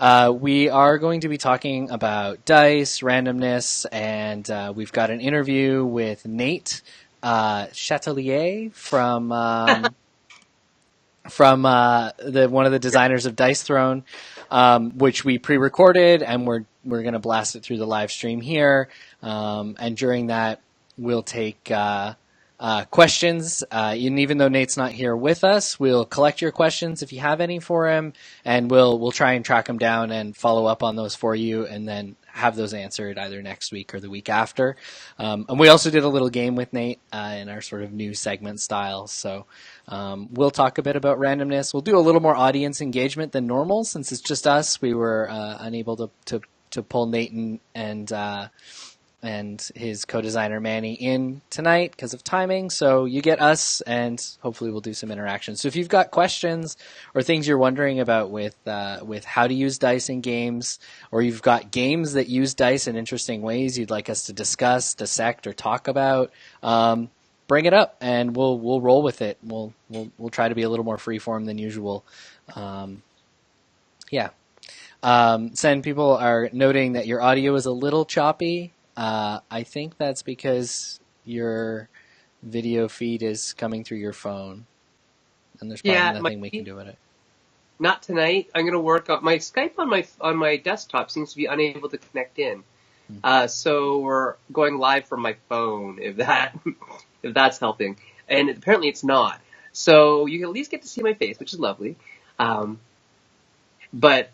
We are going to be talking about dice, randomness, and we've got an interview with Nate Chatelier from one of the designers of Dice Throne, which we pre-recorded, and we're going to blast it through the live stream here. And during that, we'll take questions. And even though Nate's not here with us, we'll collect your questions if you have any for him, and we'll try and track them down and follow up on those for you, and then have those answered either next week or the week after. And we also did a little game with Nate in our sort of new segment style. So we'll talk a bit about randomness. We'll do a little more audience engagement than normal since it's just us. We were unable to pull Nate and his co-designer Manny in tonight because of timing. So you get us, and hopefully we'll do some interaction. So if you've got questions or things you're wondering about with how to use dice in games, or you've got games that use dice in interesting ways you'd like us to discuss, dissect, or talk about, bring it up and we'll roll with it. We'll try to be a little more freeform than usual. Sen, people are noting that your audio is a little choppy. I think that's because your video feed is coming through your phone, and there's probably nothing we can do with it. Not tonight. I'm going to work on my Skype on my desktop seems to be unable to connect in. So we're going live from my phone, if that's helping. And apparently it's not. So you at least get to see my face, which is lovely. But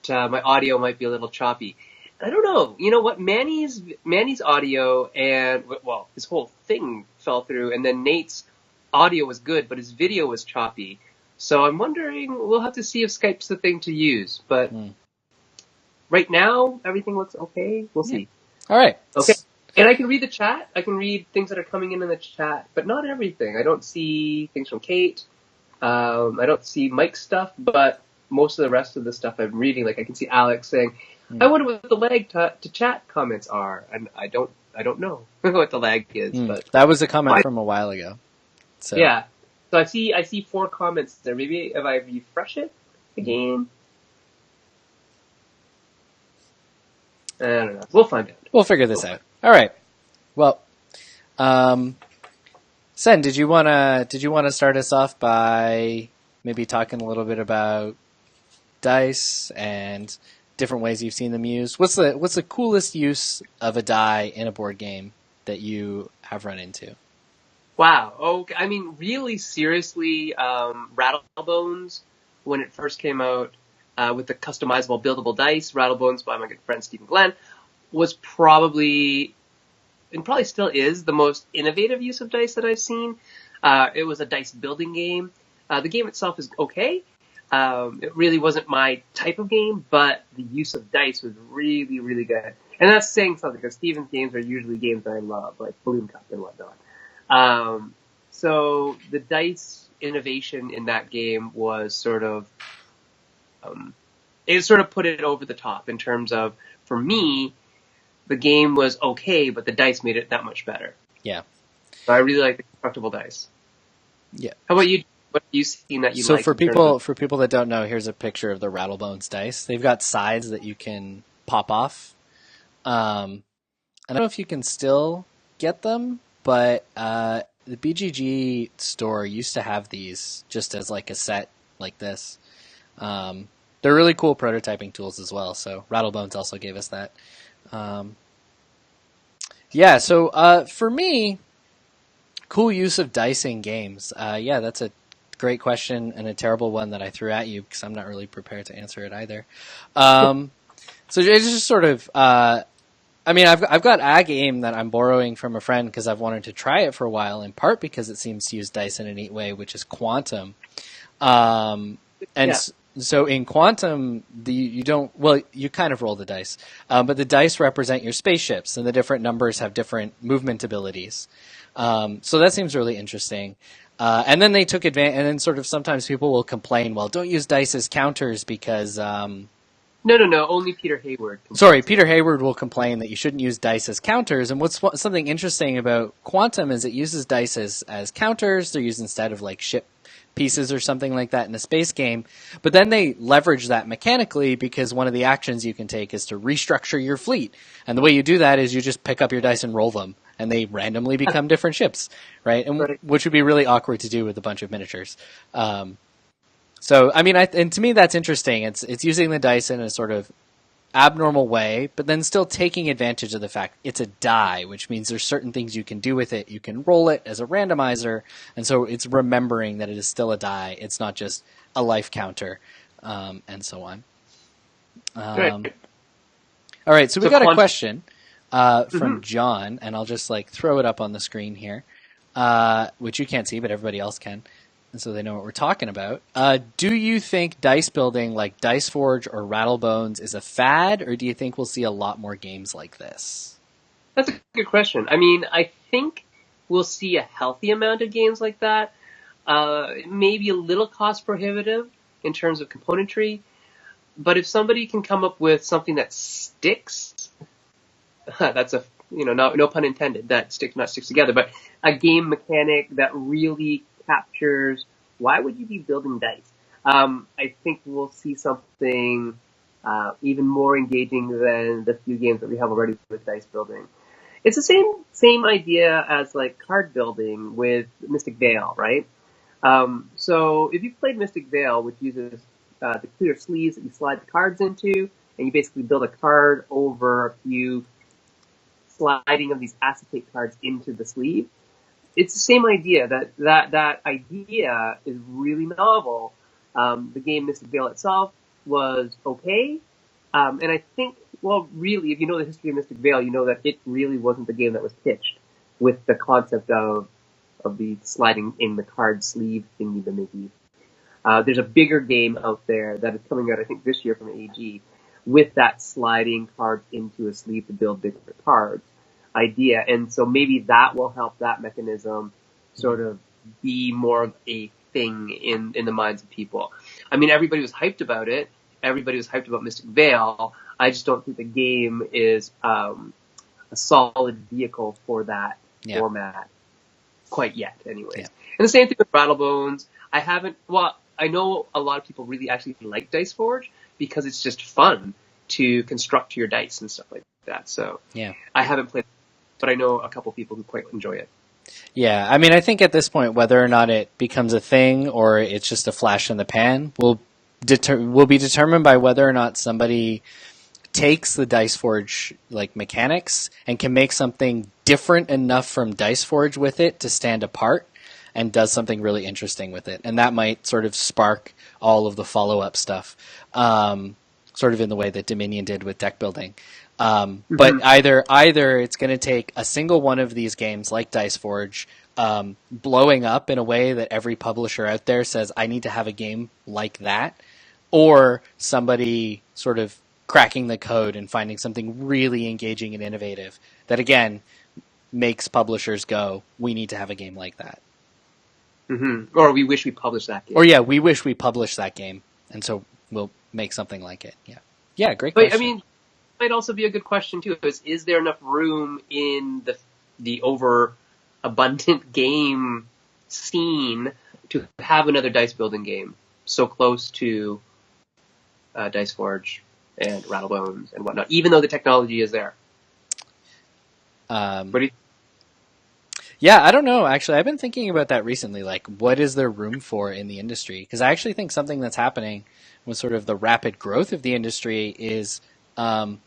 my audio might be a little choppy. I don't know. You know what? Manny's audio and, well, his whole thing fell through, and then Nate's audio was good, but his video was choppy. So I'm wondering, we'll have to see if Skype's the thing to use. But right now, everything looks okay. We'll see. All right. Okay. And I can read the chat. I can read things that are coming in the chat, but not everything. I don't see things from Kate. I don't see Mike's stuff, but most of the rest of the stuff I'm reading, like I can see Alex saying, I wonder what the lag to chat comments are, and I don't know what the lag is. But that was a comment from a while ago. So. Yeah, so I see 4 comments there. Maybe if I refresh it again, I don't know. We'll find out. We'll figure this out. All right. Well, Sen, did you wanna start us off by maybe talking a little bit about dice and different ways you've seen them used? What's the coolest use of a die in a board game that you have run into? Wow. Okay. I mean, really seriously, Rattlebones, when it first came out, with the customizable buildable dice, Rattlebones by my good friend Stephen Glenn, was probably, and probably still is, the most innovative use of dice that I've seen. It was a dice building game. The game itself is okay. It really wasn't my type of game, but the use of dice was really, really good. And that's saying something, because Steven's games are usually games that I love, like Balloon Cup and whatnot. So the dice innovation in that game was sort of, it sort of put it over the top in terms of, for me, the game was okay, but the dice made it that much better. Yeah. So I really like the constructible dice. Yeah. How about you? What have you seen that you like? So for people that don't know, here's a picture of the Rattlebones dice. They've got sides that you can pop off. I don't know if you can still get them, but the BGG store used to have these just as like a set like this. They're really cool prototyping tools as well. So Rattlebones also gave us that. So for me, cool use of dice in games. That's a great question and a terrible one that I threw at you because I'm not really prepared to answer it either. So it's just sort of, I've got a game that I'm borrowing from a friend because I've wanted to try it for a while, in part because it seems to use dice in a neat way, which is Quantum. So in Quantum, you kind of roll the dice, but the dice represent your spaceships, and the different numbers have different movement abilities. So that seems really interesting. And then they took advantage, and then sort of sometimes people will complain, well, don't use dice as counters because... No, only Peter Hayward. Peter Hayward will complain that you shouldn't use dice as counters, and what's something interesting about Quantum is it uses dice as counters. They're used instead of like ship pieces or something like that in a space game. But then they leverage that mechanically because one of the actions you can take is to restructure your fleet. And the way you do that is you just pick up your dice and roll them, and they randomly become different ships, right? And Right. which would be really awkward to do with a bunch of miniatures. So, I mean, and to me, that's interesting. It's using the dice in a sort of abnormal way, but then still taking advantage of the fact it's a die, which means there's certain things you can do with it. You can roll it as a randomizer, and so it's remembering that it is still a die. It's not just a life counter, and so on. Right. All right, so we got a question from Mhm. John, and I'll just throw it up on the screen here, which you can't see, but everybody else can. And so they know what we're talking about. Do you think dice building like Dice Forge or Rattlebones is a fad, or do you think we'll see a lot more games like this? That's a good question. I mean, I think we'll see a healthy amount of games like that. Maybe a little cost prohibitive in terms of componentry, but if somebody can come up with something that sticks, that's a no pun intended. That sticks together, but a game mechanic that really captures why would you be building dice. I think we'll see something even more engaging than the few games that we have already with dice building. It's the same idea as like card building with Mystic Vale, right? So if you've played Mystic Vale, which uses the clear sleeves that you slide the cards into, and you basically build a card over a few sliding of these acetate cards into the sleeve, it's the same idea. That idea is really novel. The game Mystic Vale itself was okay, and I think, well, really, if you know the history of Mystic Vale, you know that it really wasn't the game that was pitched with the concept of the sliding in the card sleeve thingy the Mickey. There's a bigger game out there that is coming out, I think, this year from AG, with that sliding cards into a sleeve to build bigger cards idea. And so maybe that will help that mechanism sort of be more of a thing in the minds of people. I mean, everybody was hyped about it. Everybody was hyped about Mystic Vale. I just don't think the game is a solid vehicle for that format quite yet, anyways. Yeah. And the same thing with Rattlebones. I know a lot of people really actually like Dice Forge because it's just fun to construct your dice and stuff like that. So yeah, I haven't played, but I know a couple people who quite enjoy it. Yeah, I mean, I think at this point, whether or not it becomes a thing or it's just a flash in the pan will be determined by whether or not somebody takes the Dice Forge mechanics and can make something different enough from Dice Forge with it to stand apart and does something really interesting with it. And that might sort of spark all of the follow-up stuff, sort of in the way that Dominion did with deck building. But either it's going to take a single one of these games like Dice Forge blowing up in a way that every publisher out there says, I need to have a game like that, or somebody sort of cracking the code and finding something really engaging and innovative that, again, makes publishers go, we need to have a game like that. Mm-hmm. Or we wish we published that game. Or, yeah, we wish we published that game, and so we'll make something like it. Yeah. Yeah, great question. But, I mean, might also be a good question, too, is there enough room in the overabundant game scene to have another dice building game so close to Dice Forge and Rattlebones and whatnot, even though the technology is there? What do you Yeah, I don't know, actually. I've been thinking about that recently. What is there room for in the industry? Because I actually think something that's happening with sort of the rapid growth of the industry is... oh,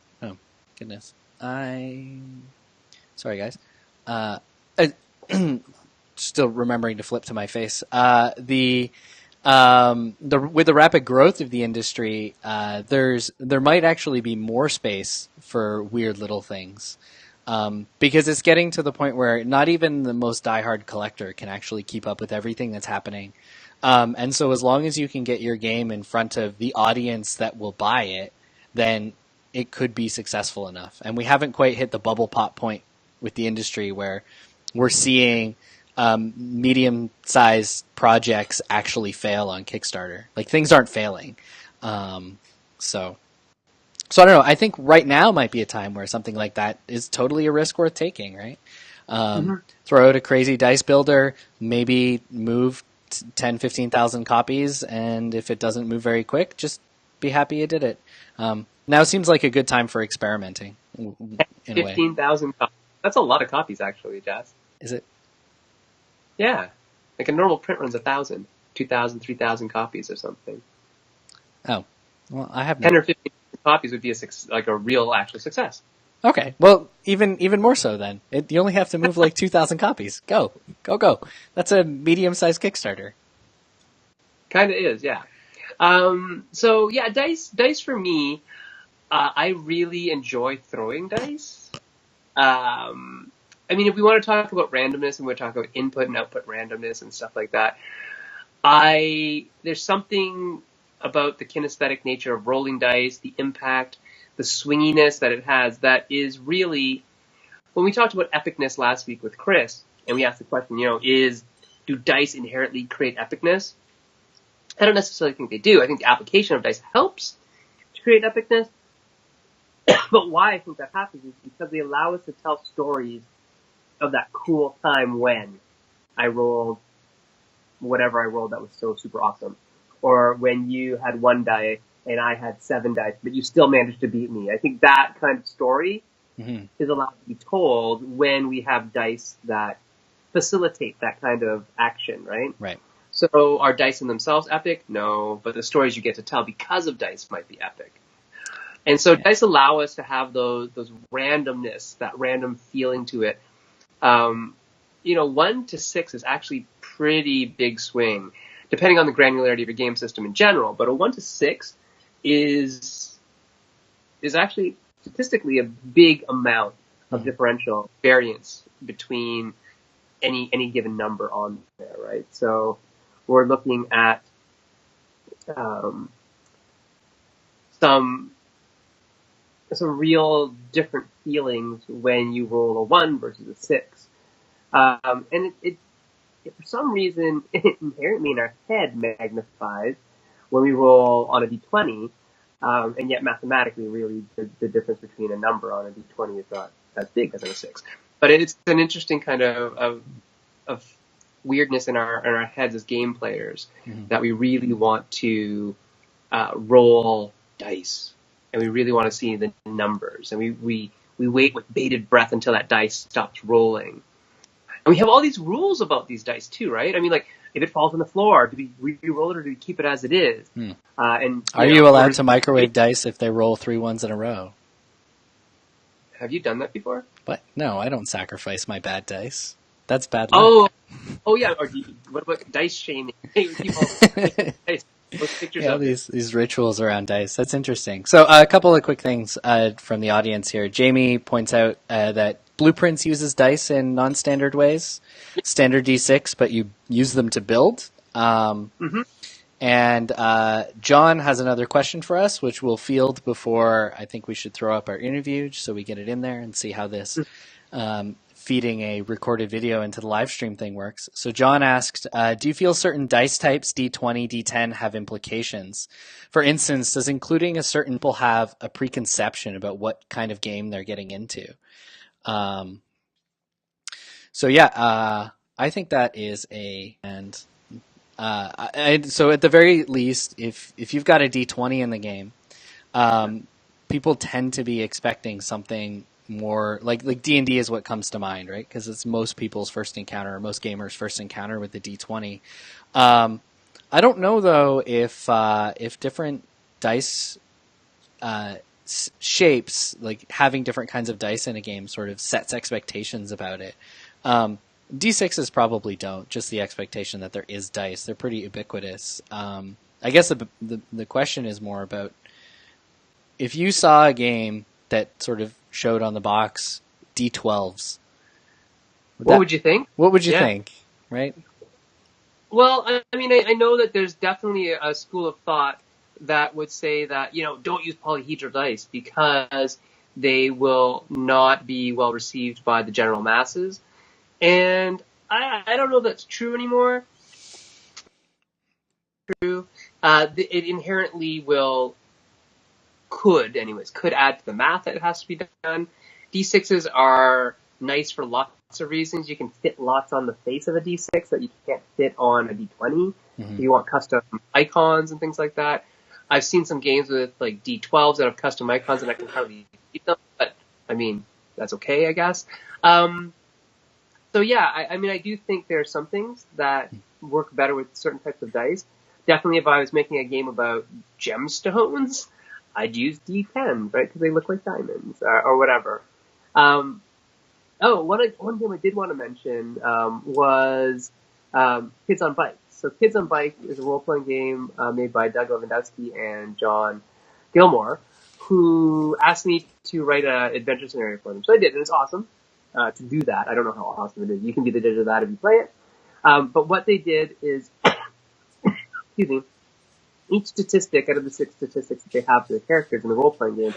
goodness. Sorry, guys. Still remembering to flip to my face. With the rapid growth of the industry, there might actually be more space for weird little things. Because it's getting to the point where not even the most diehard collector can actually keep up with everything that's happening. And so as long as you can get your game in front of the audience that will buy it, then it could be successful enough. And we haven't quite hit the bubble pop point with the industry where we're seeing medium-sized projects actually fail on Kickstarter. Things aren't failing. So I don't know. I think right now might be a time where something like that is totally a risk worth taking, right? Throw out a crazy dice builder, maybe move 10, 15,000 copies, and if it doesn't move very quick, just be happy you did it. Now seems like a good time for experimenting in a way. 15,000 copies. That's a lot of copies, actually, Jess. Is it? Yeah. Like a normal print runs 1,000, 2,000, 3,000 copies or something. Oh, well, I have 10 or 15 copies would be a real actual success. Okay, well, even more so then. You only have to move like 2,000 copies. Go. That's a medium-sized Kickstarter. Kind of is, yeah. So yeah, dice for me, I really enjoy throwing dice. I mean, if we want to talk about randomness and we talk about input and output randomness and stuff like that, there's something about the kinesthetic nature of rolling dice, the impact, the swinginess that it has that is really, when we talked about epicness last week with Chris, and we asked the question, do dice inherently create epicness? I don't necessarily think they do. I think the application of dice helps to create epicness. But why I think that happens is because they allow us to tell stories of that cool time when I rolled whatever I rolled that was so super awesome. Or when you had 1 die and I had 7 dice, but you still managed to beat me. I think that kind of story is allowed to be told when we have dice that facilitate that kind of action, right? Right. So are dice in themselves epic? No, but the stories you get to tell because of dice might be epic. And so dice allow us to have those randomness, that random feeling to it. 1 to 6 is actually pretty big swing, depending on the granularity of your game system in general. But a 1 to 6 is actually statistically a big amount of differential variance between any given number on there, right? So we're looking at some real different feelings when you roll a 1 versus a 6. And it for some reason, it inherently in our head magnifies when we roll on a d20, and yet mathematically, really, the difference between a number on a d20 is not as big as on a 6. But it's an interesting kind of weirdness in our heads as game players that we really want to roll dice, and we really want to see the numbers, and we wait with bated breath until that dice stops rolling. And we have all these rules about these dice too, right? I mean, like, if it falls on the floor, do we re-roll it or do we keep it as it is? And are you allowed to microwave dice if they roll 3 1s in a row? Have you done that before? What? No, I don't sacrifice my bad dice. That's bad luck. Oh yeah. Or what about dice shaming? People post pictures of these rituals around dice. That's interesting. So a couple of quick things from the audience here. Jamie points out that Blueprints uses dice in non-standard ways, standard D6, but you use them to build. And John has another question for us, which we'll field before I think we should throw up our interview, so we get it in there and see how this feeding a recorded video into the live stream thing works. So John asked, do you feel certain dice types, D20, D10, have implications? For instance, does including a certain people have a preconception about what kind of game they're getting into? I think that is so at the very least, if you've got a D20 in the game, people tend to be expecting something more like D&D is what comes to mind, right? Because it's most people's first encounter, or most gamers' first encounter with the D20. I don't know though if different dice shapes, like having different kinds of dice in a game, sort of sets expectations about it. D6s probably don't, just the expectation that there is dice. They're pretty ubiquitous. I guess the question is more about if you saw a game that sort of showed on the box D12s. What would you think? What would you think, right? Well, I mean, I know that there's definitely a school of thought that would say that, don't use polyhedral dice because they will not be well received by the general masses. And I don't know if that's true anymore. True. It inherently could add to the math that has to be done. D6s are nice for lots of reasons. You can fit lots on the face of a D6 that you can't fit on a D20. If you want custom icons and things like that. I've seen some games with like D12s that have custom icons and I can hardly beat them, but I mean, that's okay, I guess. So yeah, I mean, I do think there are some things that work better with certain types of dice. Definitely if I was making a game about gemstones, I'd use D10s, right? Because they look like diamonds, or whatever. One game I did want to mention, was, Kids on Bikes. So Kids on Bike is a role-playing game made by Doug Lewandowski and John Gilmore, who asked me to write an adventure scenario for them. So I did, and it's awesome to do that. I don't know how awesome it is. You can be the judge of that if you play it. But what they did is, excuse me, each statistic out of the 6 statistics that they have for the characters in the role-playing game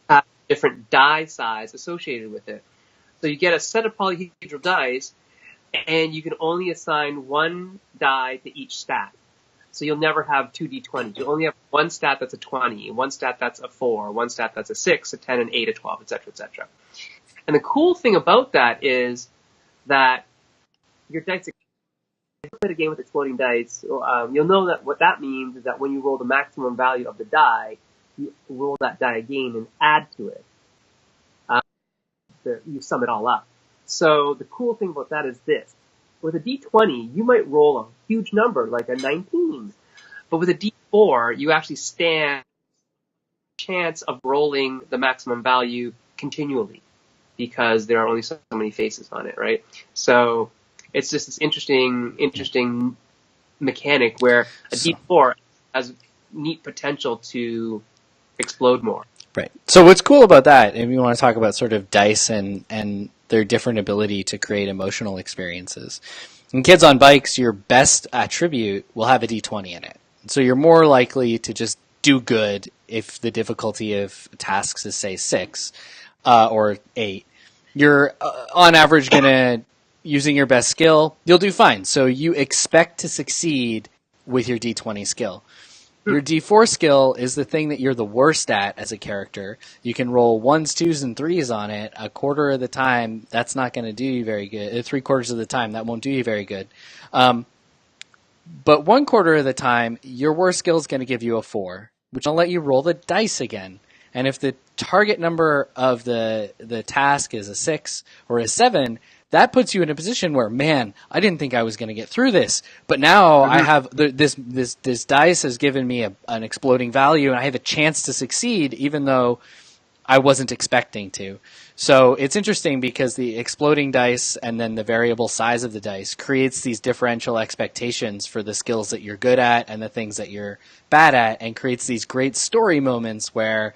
have different die size associated with it. So you get a set of polyhedral dice, and you can only assign 1 die to each stat. So you'll never have 2 D20s. You'll only have 1 stat that's a 20, 1 stat that's a 4, 1 stat that's a 6, a 10, an 8, a 12, etc., etc. And the cool thing about that is that your dice, if you play a game with exploding dice, you'll know that what that means is that when you roll the maximum value of the die, you roll that die again and add to it. You sum it all up. So the cool thing about that is this. With a D20, you might roll a huge number, like a 19. But with a D4, you actually stand a chance of rolling the maximum value continually because there are only so many faces on it, right? So it's just this interesting mechanic where a D4 has neat potential to explode more. Right. So what's cool about that, if you want to talk about sort of dice and their different ability to create emotional experiences. In Kids on Bikes, your best attribute will have a D20 in it. So you're more likely to just do good if the difficulty of tasks is, say, 6 or 8. You're, on average, going to, using your best skill, you'll do fine. So you expect to succeed with your D20 skill. Your D4 skill is the thing that you're the worst at as a character. You can roll 1s, 2s, and 3s on it. A quarter of the time, that's not going to do you very good. 3/4 of the time, that won't do you very good. But 1/4 of the time, your worst skill is going to give you a 4, which will let you roll the dice again. And if the target number of the task is a 6 or a 7, that puts you in a position where, man, I didn't think I was going to get through this, but now I have this dice has given me an exploding value, and I have a chance to succeed, even though I wasn't expecting to. So it's interesting because the exploding dice and then the variable size of the dice creates these differential expectations for the skills that you're good at and the things that you're bad at, and creates these great story moments where,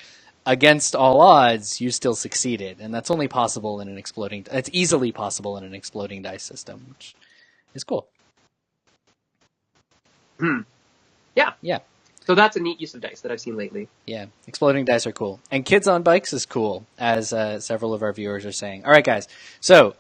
against all odds, you still succeeded, and that's only possible in an exploding. It's easily possible in an exploding dice system, which is cool. Yeah. So that's a neat use of dice that I've seen lately. Yeah, exploding dice are cool, and Kids on Bikes is cool, as several of our viewers are saying. All right, guys. So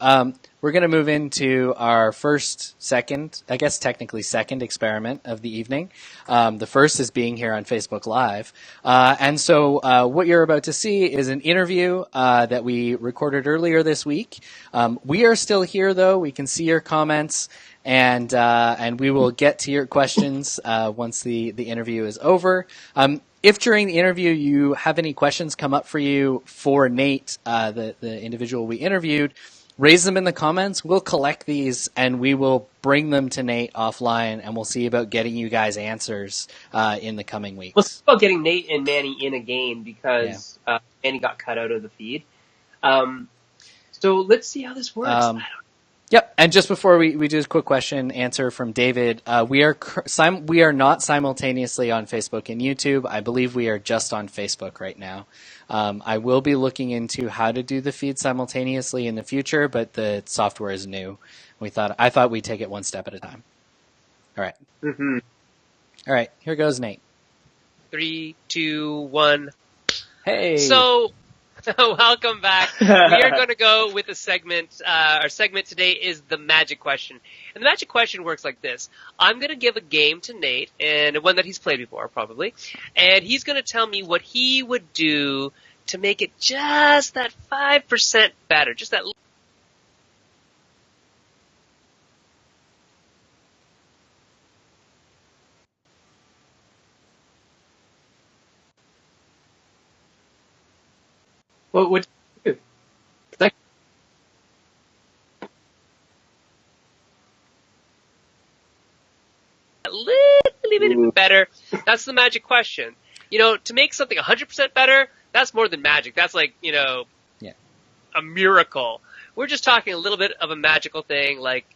we're going to move into our second experiment of the evening. The first is being here on Facebook Live. And so what you're about to see is an interview that we recorded earlier this week. We are still here, though. We can see your comments. And we will get to your questions once the interview is over. If during the interview you have any questions come up for you for Nate, the individual we interviewed, raise them in the comments. We'll collect these and we will bring them to Nate offline, and we'll see about getting you guys answers in the coming weeks. We'll see about getting Nate and Manny in again because Manny got cut out of the feed. So let's see how this works. Yep, and just before we do a quick question answer from David, we are not simultaneously on Facebook and YouTube. I believe we are just on Facebook right now. I will be looking into how to do the feed simultaneously in the future, but the software is new. I thought we'd take it one step at a time. All right. Mm-hmm. All right, here goes Nate. 3, 2, 1. Hey. So welcome back. We are going to go with a segment. Our segment today is the magic question. And the magic question works like this. I'm going to give a game to Nate, and one that he's played before, probably. And he's going to tell me what he would do to make it just that 5% better. Just that What would you do? 'Cause a little bit better. That's the magic question. To make something 100% better, that's more than magic. That's like, Yeah. a miracle. We're just talking a little bit of a magical thing, like,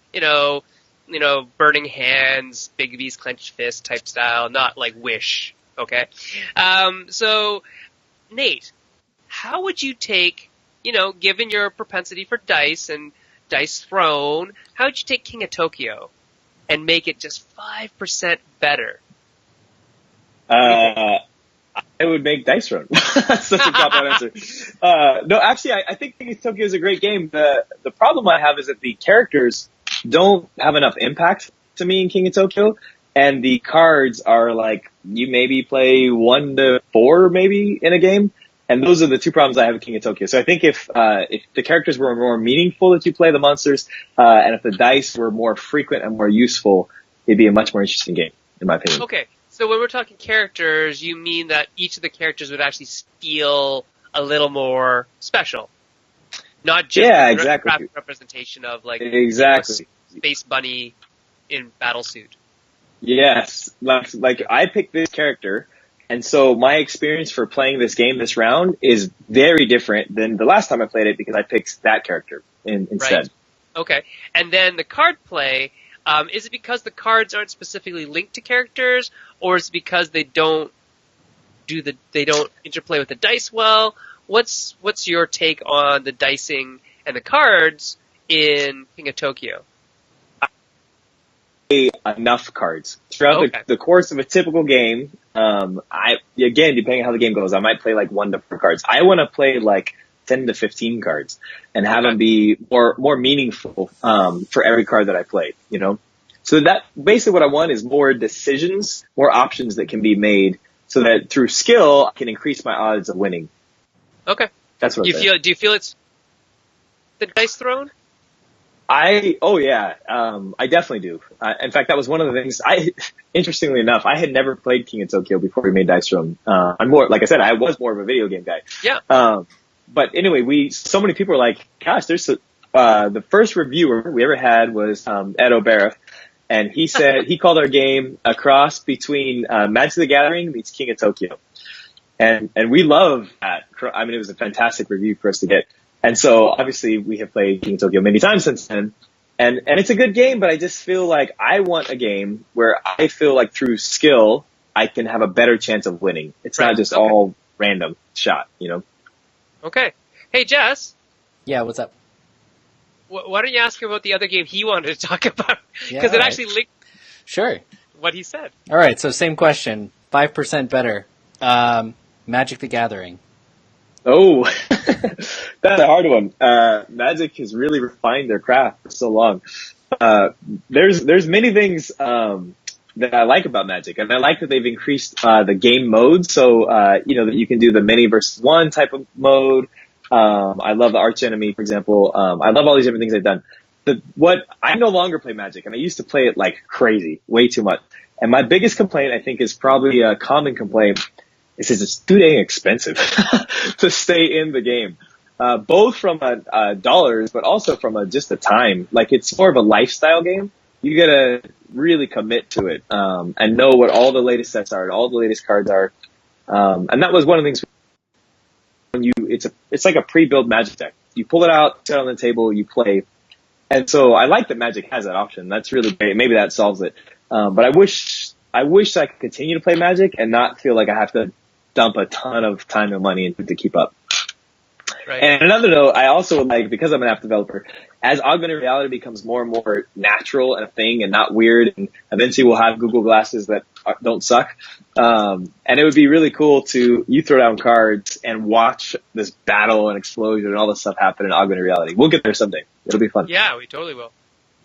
burning hands, Big V's clenched fist type style, not like Wish. Okay. So, Nate, how would you take, given your propensity for dice and dice thrown, how would you take King of Tokyo and make it just 5% better? I would make Dice Throne. That's such a cop-out answer. No, actually, I think King of Tokyo is a great game. The problem I have is that the characters don't have enough impact to me in King of Tokyo, and the cards are like, you maybe play 1 to 4 maybe in a game, and those are the two problems I have with King of Tokyo. So I think if the characters were more meaningful that you play the monsters, and if the dice were more frequent and more useful, it'd be a much more interesting game, in my opinion. Okay. So when we're talking characters, you mean that each of the characters would actually feel a little more special, not just exactly. representation of like exactly Space Bunny in battle suit. Yes, like I picked this character, and so my experience for playing this game this round is very different than the last time I played it because I picked that character instead. Right. Okay, and then the card play. Is it because the cards aren't specifically linked to characters, or is it because they don't interplay with the dice well? What's your take on the dicing and the cards in King of Tokyo? Enough cards throughout the course of a typical game. Depending on how the game goes, I might play like 1 to 4 cards. I want to play like 10 to 15 cards and have them be more meaningful, for every card that I play, So that basically what I want is more decisions, more options that can be made so that through skill, I can increase my odds of winning. Okay. That's what do you feel it's the dice thrown? I definitely do. In fact, that was one of the things interestingly enough, I had never played King of Tokyo before we made Dice Throne. Like I said, I was more of a video game guy. Yeah. But anyway, so many people are like, gosh, the first reviewer we ever had was, Ed O'Barra, and he said, he called our game a cross between, Magic the Gathering meets King of Tokyo. And we love that. I mean, it was a fantastic review for us to get. And so obviously we have played King of Tokyo many times since then. And it's a good game, but I just feel like I want a game where I feel like through skill, I can have a better chance of winning. It's not just all random shot, Okay. Hey, Jess. Yeah, what's up? Why don't you ask him about the other game he wanted to talk about? Because it actually linked what he said. All right, so same question. 5% better. Magic the Gathering. Oh, that's a hard one. Magic has really refined their craft for so long. There's many things, that I like about Magic, and I like that they've increased, the game mode. So, that you can do the many versus one type of mode. I love the arch enemy, for example. I love all these different things they've done. I no longer play Magic, and I used to play it like crazy, way too much. And my biggest complaint, I think, is probably a common complaint. It says it's too dang expensive to stay in the game, both from dollars, but also from just the time. Like, it's more of a lifestyle game. You gotta really commit to it, and know what all the latest sets are and all the latest cards are. And that was one of the things when it's like a pre-built Magic deck. You pull it out, set it on the table, you play. And so I like that Magic has that option. That's really great. Maybe that solves it. But I wish I could continue to play Magic and not feel like I have to dump a ton of time and money into it to keep up. Right. And another note, I also like, because I'm an app developer, as augmented reality becomes more and more natural and a thing and not weird, and eventually we'll have Google glasses that don't suck. And it would be really cool you throw down cards and watch this battle and explosion and all this stuff happen in augmented reality. We'll get there someday. It'll be fun. Yeah, we totally will.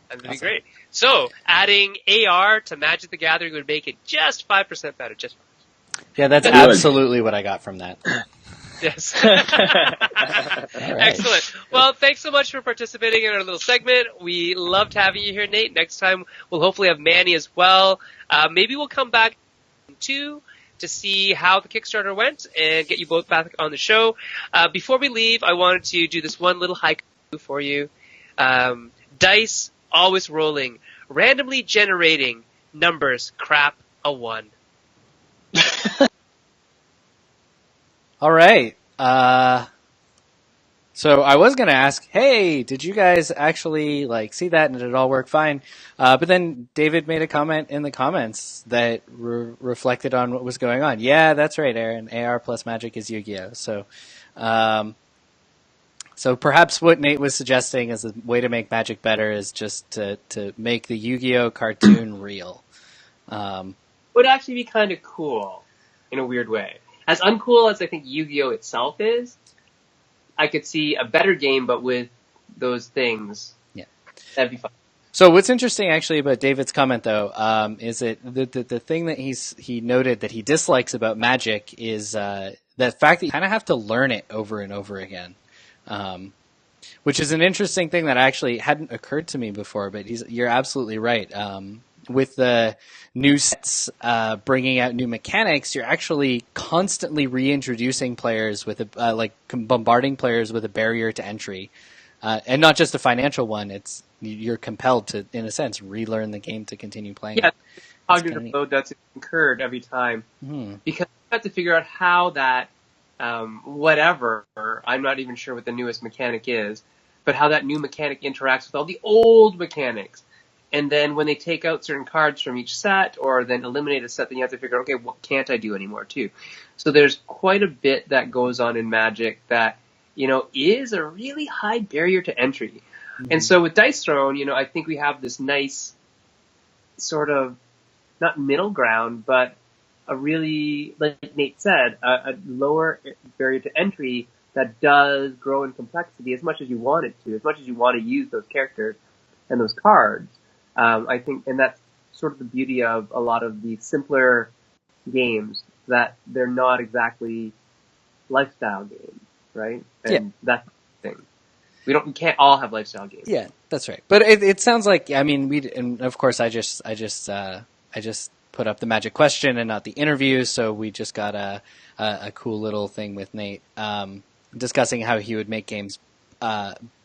That'd be great. So, adding AR to Magic the Gathering would make it just 5% better. Yeah, that's absolutely what I got from that. Yes. Right. Excellent. Well, thanks so much for participating in our little segment. We loved having you here, Nate. Next time, we'll hopefully have Manny as well. Maybe we'll come back too. to see how the Kickstarter went and get you both back on the show. Before we leave, I wanted to do this one little haiku for you. Dice always rolling, randomly generating numbers, crap, a 1. All right. So I was going to ask, hey, did you guys actually see that and did it all work fine? But then David made a comment in the comments that reflected on what was going on. Yeah, that's right, Aaron. AR plus Magic is Yu-Gi-Oh. So perhaps what Nate was suggesting as a way to make Magic better is just to make the Yu-Gi-Oh cartoon real. Would actually be kind of cool in a weird way. As uncool as I think Yu-Gi-Oh itself is, I could see a better game, but with those things. Yeah. That'd be fun. So what's interesting actually about David's comment though, is that the thing that he noted that he dislikes about Magic is, the fact that you kind of have to learn it over and over again. Which is an interesting thing that actually hadn't occurred to me before, but you're absolutely right. With the new sets bringing out new mechanics, you're actually constantly reintroducing players with bombarding players with a barrier to entry, and not just a financial one. You're compelled to, in a sense, relearn the game to continue playing. Yeah, cognitive load that's incurred every time because you have to figure out how that whatever, I'm not even sure what the newest mechanic is, but how that new mechanic interacts with all the old mechanics. And then when they take out certain cards from each set or then eliminate a set, then you have to figure out, okay, what can't I do anymore too? So there's quite a bit that goes on in Magic that, is a really high barrier to entry. Mm-hmm. And so with Dice Throne, I think we have this nice sort of, not middle ground, but a really, like Nate said, a lower barrier to entry that does grow in complexity as much as you want it to, as much as you want to use those characters and those cards. I think, and that's sort of the beauty of a lot of the simpler games, that they're not exactly lifestyle games, right? And that's the thing. We can't all have lifestyle games. Yeah, that's right. But it sounds like, and of course I just put up the Magic question and not the interview, so we just got a cool little thing with Nate, discussing how he would make games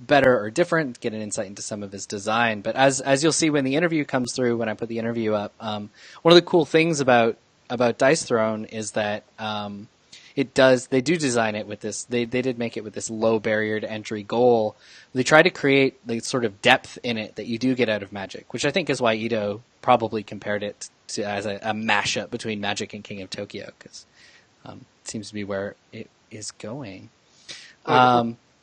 better or different, get an insight into some of his design. But as you'll see when the interview comes through, when I put the interview up, one of the cool things about Dice Throne is that they do design it with this, they did make it with this low barrier to entry goal. They try to create the sort of depth in it that you do get out of Magic, which I think is why Ito probably compared it to as a mashup between Magic and King of Tokyo, because it seems to be where it is going.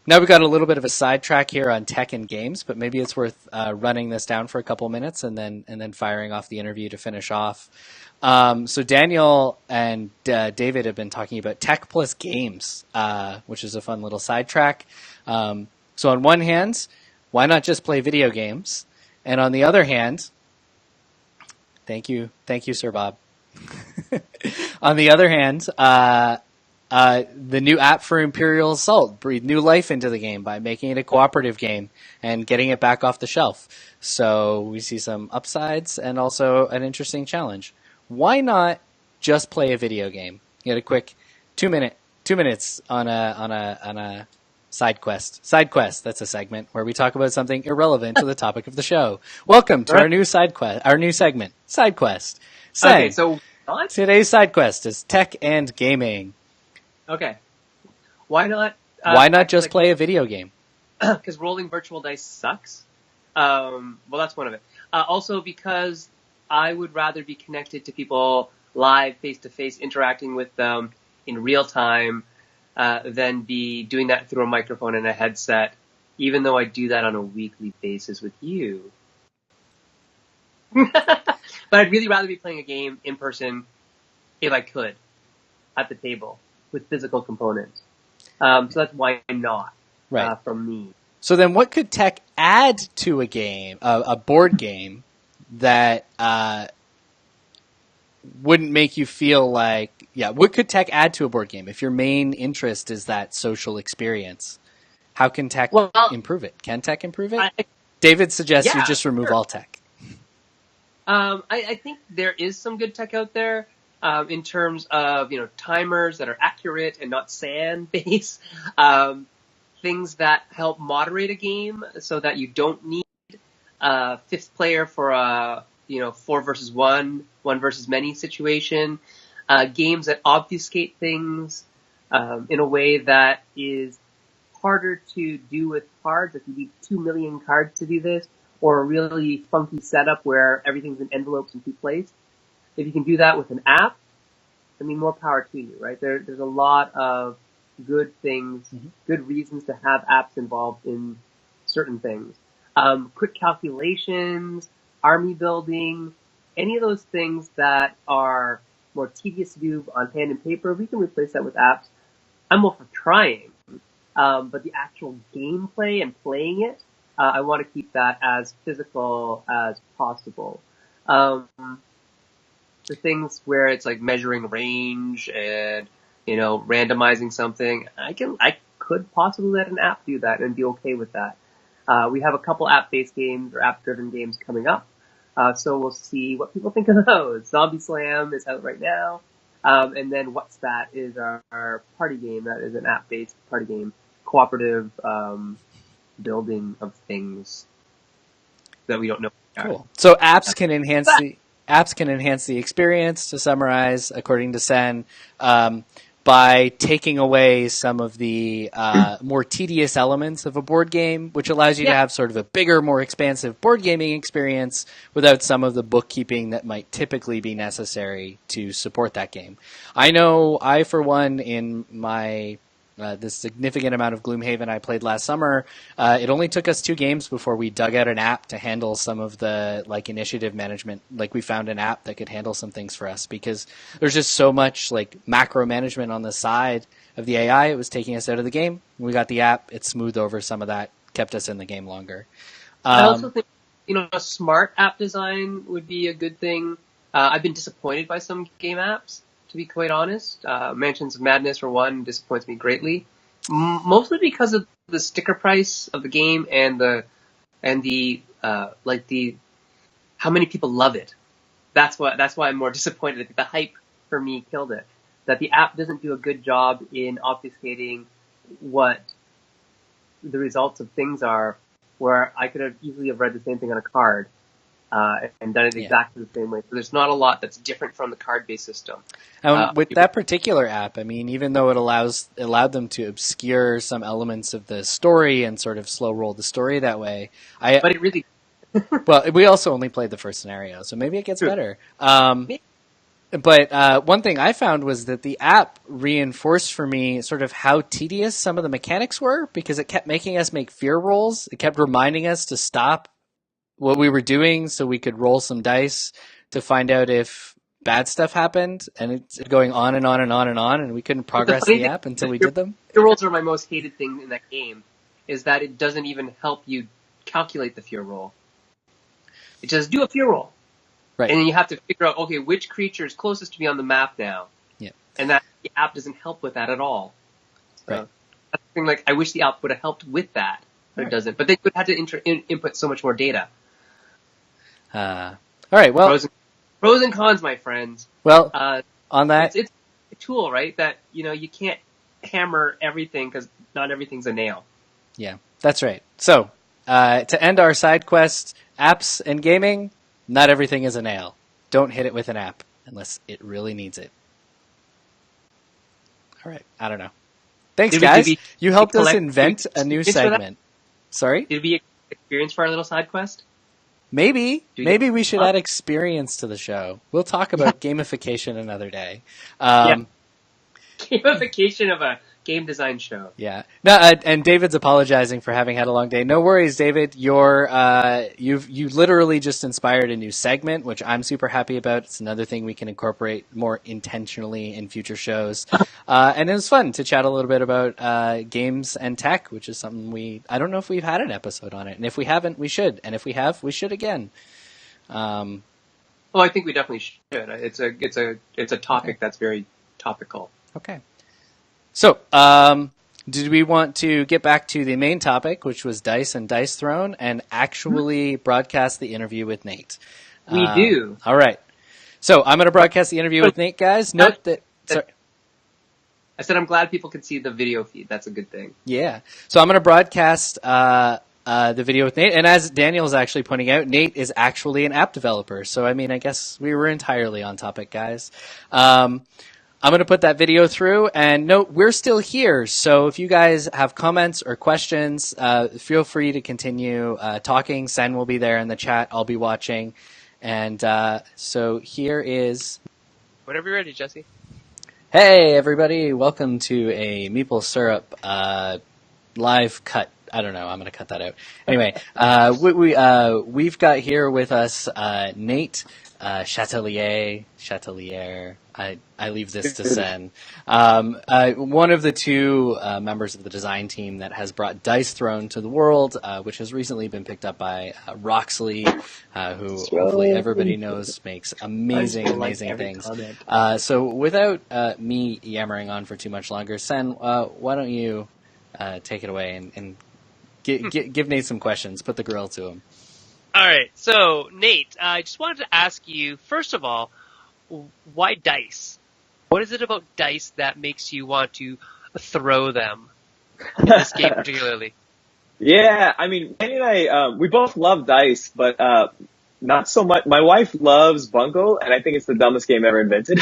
Now we've got a little bit of a sidetrack here on tech and games, but maybe it's worth running this down for a couple minutes and then firing off the interview to finish off. So Daniel and David have been talking about tech plus games, which is a fun little sidetrack. So on one hand, why not just play video games? And on the other hand, thank you, Sir Bob. On the other hand, the new app for Imperial Assault breathed new life into the game by making it a cooperative game and getting it back off the shelf. So we see some upsides and also an interesting challenge. Why not just play a video game? You get a quick 2 minutes on a side quest. Side quest, that's a segment where we talk about something irrelevant to the topic of the show. Welcome to our new segment, Side Quest. Okay, so what? Today's side quest is tech and gaming. Okay. Why not? Why not just play a video game? Because rolling virtual dice sucks. Well, that's one of it. Also because I would rather be connected to people live, face-to-face, interacting with them in real time, than be doing that through a microphone and a headset, even though I do that on a weekly basis with you. But I'd really rather be playing a game in person if I could, at the table, with physical components. So that's why not, right. From me. So then what could tech add to a game, a board game, that wouldn't make you feel like, what could tech add to a board game? If your main interest is that social experience, how can tech improve it? Can tech improve it? David suggests you just remove all tech. I think there is some good tech out there. in terms of, timers that are accurate and not sand based, things that help moderate a game so that you don't need a fifth player for a, 4 versus 1, 1 versus many situation, games that obfuscate things, in a way that is harder to do with cards. If you need 2 million cards to do this, or a really funky setup where everything's in envelopes and placed. If you can do that with an app, more power to you, right? There's a lot of good things, good reasons to have apps involved in certain things. Quick calculations, army building, any of those things that are more tedious to do on pen and paper, we can replace that with apps. I'm all for trying. But the actual gameplay and playing it, I want to keep that as physical as possible. The things where it's like measuring range and, randomizing something, I could possibly let an app do that and be okay with that. We have a couple app-based games or app-driven games coming up. So we'll see what people think of those. Zombie Slam is out right now. And then What's That is our party game that is an app-based party game, cooperative, building of things that we don't know. Cool. So apps can enhance the experience, to summarize, according to Sen, by taking away some of the more tedious elements of a board game, which allows you to have sort of a bigger, more expansive board gaming experience without some of the bookkeeping that might typically be necessary to support that game. I know I, for one, in my this significant amount of Gloomhaven I played last summer, it only took us 2 games before we dug out an app to handle some of the initiative management. We found an app that could handle some things for us because there's just so much macro management on the side of the AI. It was taking us out of the game. We got the app. It smoothed over some of that, kept us in the game longer. I also think, a smart app design would be a good thing. I've been disappointed by some game apps, to be quite honest. Mansions of Madness, for one, disappoints me greatly. Mostly because of the sticker price of the game and the how many people love it. That's why I'm more disappointed. The hype for me killed it. That the app doesn't do a good job in obfuscating what the results of things are, where I could have easily have read the same thing on a card. And done it exactly the same way. So there's not a lot that's different from the card-based system. With that particular app, even though it allowed them to obscure some elements of the story and sort of slow roll the story that way, but it really. Well, we also only played the first scenario, so maybe it gets better. But one thing I found was that the app reinforced for me sort of how tedious some of the mechanics were, because it kept making us make fear rolls. It kept reminding us to stop what we were doing so we could roll some dice to find out if bad stuff happened, and it's going on and on and on and on, and we couldn't progress the app until we did them. Fear rolls are my most hated thing in that game, is that it doesn't even help you calculate the fear roll. It just do a fear roll. Right. And then you have to figure out, okay, which creature is closest to me on the map now. Yeah. And that the app doesn't help with that at all. So right. That's the thing, I wish the app would have helped with that, but it doesn't. But they would have to input so much more data. All right, well... Pros and cons, my friends. Well, on that... It's a tool, right? That, you can't hammer everything because not everything's a nail. Yeah, that's right. So, to end our side quest, apps and gaming, not everything is a nail. Don't hit it with an app unless it really needs it. All right, I don't know. Thanks, guys. You helped us invent a new segment. Sorry? Did we experience for our little side quest? Maybe we should add experience to the show. We'll talk about gamification another day. Gamification of a game design show. Yeah. No, and David's apologizing for having had a long day. No worries, David. You literally just inspired a new segment, which I'm super happy about. It's another thing we can incorporate more intentionally in future shows. And it was fun to chat a little bit about games and tech, which is something I don't know if we've had an episode on it. And if we haven't, we should. And if we have, we should again. Well, I think we definitely should. It's a topic that's very topical. Okay. So, did we want to get back to the main topic, which was dice and dice thrown, and actually broadcast the interview with Nate? We do. All right. So I'm going to broadcast the interview with Nate, guys. Note that. Sorry. I said I'm glad people can see the video feed. That's a good thing. Yeah. So I'm going to broadcast the video with Nate. And as Daniel's actually pointing out, Nate is actually an app developer. So, I mean, I guess we were entirely on topic, guys. I'm going to put that video through. And note, we're still here. So if you guys have comments or questions, feel free to continue talking. Sen will be there in the chat. I'll be watching. And so here is... Whenever you're ready, Jesse. Hey, everybody. Welcome to a Meeple Syrup live cut. I don't know. I'm going to cut that out. Anyway, we've got here with us Nate Chatelier. I leave this to Sen. One of the two members of the design team that has brought Dice Throne to the world, which has recently been picked up by Roxley, who hopefully everybody knows makes amazing things. So without me yammering on for too much longer, Sen, why don't you take it away and give Nate some questions, put the grill to him. All right, so Nate, I just wanted to ask you, first of all, why dice? What is it about dice that makes you want to throw them in this game particularly? Yeah, I mean, Penny and I, we both love dice, but not so much. My wife loves Bungo, and I think it's the dumbest game ever invented.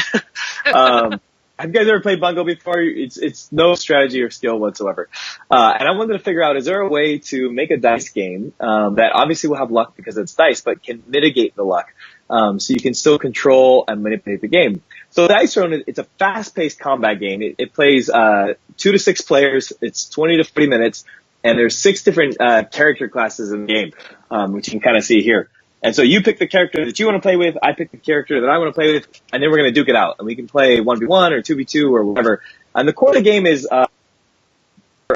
Have you guys ever played Bungo before? It's no strategy or skill whatsoever. And I wanted to figure out, is there a way to make a dice game that obviously will have luck because it's dice, but can mitigate the luck so you can still control and manipulate the game? So Dice Throne, it's a fast-paced combat game. It plays 2 to 6 players. It's 20 to 40 minutes, and there's 6 different character classes in the game, which you can kind of see here. And so you pick the character that you want to play with, I pick the character that I want to play with, and then we're going to duke it out. And we can play 1v1 or 2v2 or whatever. And the core of the game is, or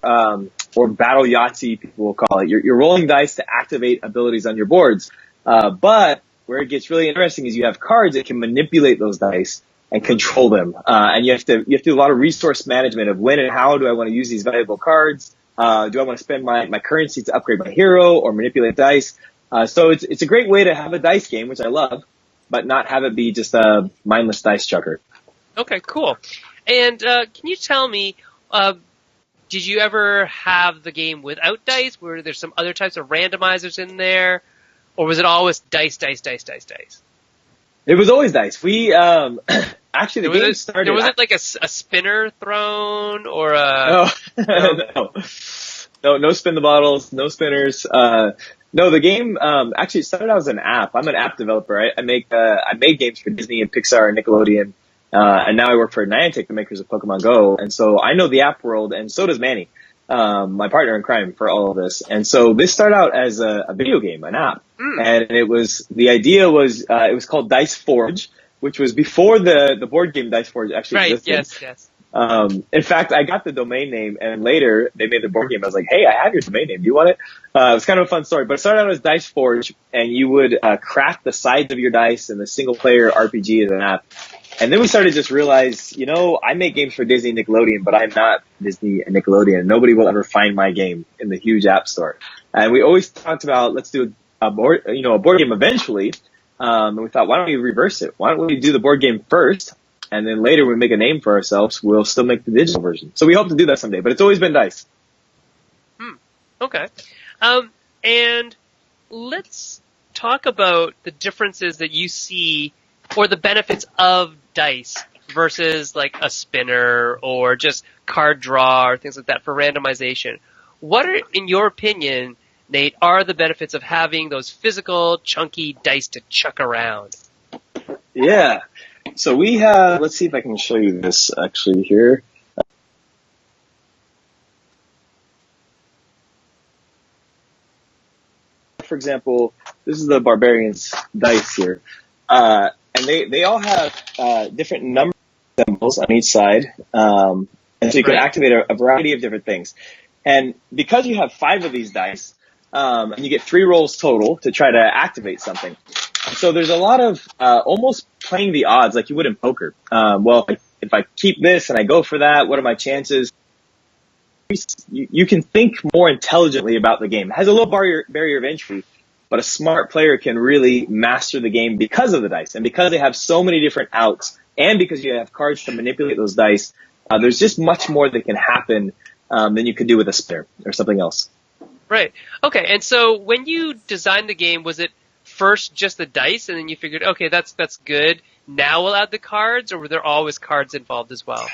battle Yahtzee, people will call it. You're rolling dice to activate abilities on your boards. But where it gets really interesting is you have cards that can manipulate those dice and control them. And you have to do a lot of resource management of when and how do I want to use these valuable cards? Do I want to spend my currency to upgrade my hero or manipulate dice? So it's a great way to have a dice game, which I love, but not have it be just a mindless dice chucker. Okay, cool. And can you tell me, did you ever have the game without dice? Were there some other types of randomizers in there? Or was it always dice? It was always dice. We actually the game started. Was it like a spinner thrown or a? No, spin the bottles, no spinners. No, the game actually started out as an app. I'm an app developer. I made games for Disney and Pixar and Nickelodeon, and now I work for Niantic, the makers of Pokemon Go. And so I know the app world, and so does Manny, my partner in crime for all of this. And so this started out as a video game, an app, and it was it was called Dice Forge, which was before the board game Dice Forge actually existed. Yes. In fact, I got the domain name, and later they made the board game. I was like, hey, I have your domain name. Do you want it? It was kind of a fun story, but it started out as Dice Forge, and you would craft the sides of your dice in the single-player RPG as an app. And then we started to just realize, I make games for Disney and Nickelodeon, but I'm not Disney and Nickelodeon. Nobody will ever find my game in the huge app store. And we always talked about, let's do a board game eventually. And we thought, why don't we reverse it? Why don't we do the board game first? And then later when we make a name for ourselves, we'll still make the digital version. So we hope to do that someday, but it's always been dice. Okay. And let's talk about the differences that you see or the benefits of dice versus like a spinner or just card draw or things like that for randomization. What are, in your opinion, Nate, are the benefits of having those physical, chunky dice to chuck around? Yeah. So we have, let's see if I can show you this actually here. For example, this is the Barbarian's dice here. And they all have different number symbols on each side. And so you can activate a variety of different things. And because you have 5 of these dice, and you get 3 rolls total to try to activate something. So there's a lot of almost playing the odds like you would in poker. Well, if I keep this and I go for that, what are my chances? You can think more intelligently about the game. It has a low barrier of entry, but a smart player can really master the game because of the dice and because they have so many different outs and because you have cards to manipulate those dice. There's just much more that can happen than you could do with a spinner or something else. Right. Okay. And so when you designed the game, was it first just the dice, and then you figured, okay, that's good. Now we'll add the cards, or were there always cards involved as well?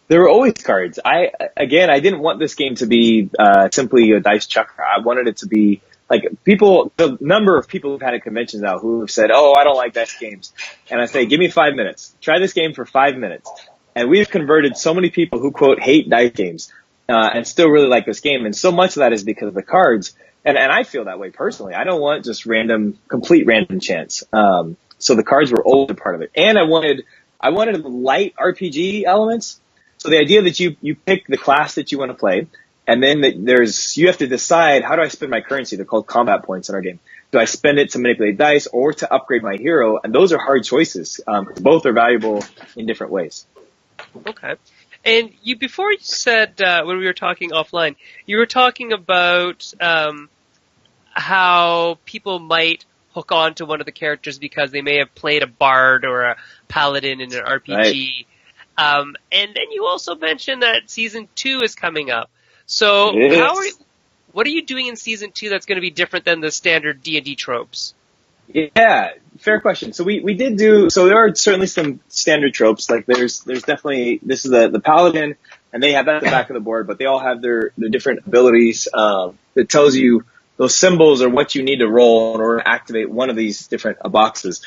There were always cards. I didn't want this game to be simply a dice chucker. I wanted it to be like the number of people who've had at conventions now who have said, oh, I don't like dice games. And I say, give me 5 minutes. Try this game for 5 minutes. And we've converted so many people who, quote, hate dice games and still really like this game. And so much of that is because of the cards. And I feel that way personally. I don't want just complete random chance. So the cards were always a part of it. And I wanted light RPG elements. So the idea that you pick the class that you want to play, and then you have to decide, how do I spend my currency? They're called combat points in our game. Do I spend it to manipulate dice or to upgrade my hero? And those are hard choices. Both are valuable in different ways. Okay. And before you said, when we were talking offline, you were talking about how people might hook on to one of the characters because they may have played a bard or a paladin in an RPG. Right. And then you also mentioned that season 2 is coming up. So what are you doing in season 2 that's going to be different than the standard D&D tropes? Yeah, fair question. So we did so there are certainly some standard tropes. Like there's definitely, this is the paladin, and they have that at the back of the board, but they all have their different abilities, that tells you those symbols are what you need to roll in order to activate one of these different boxes.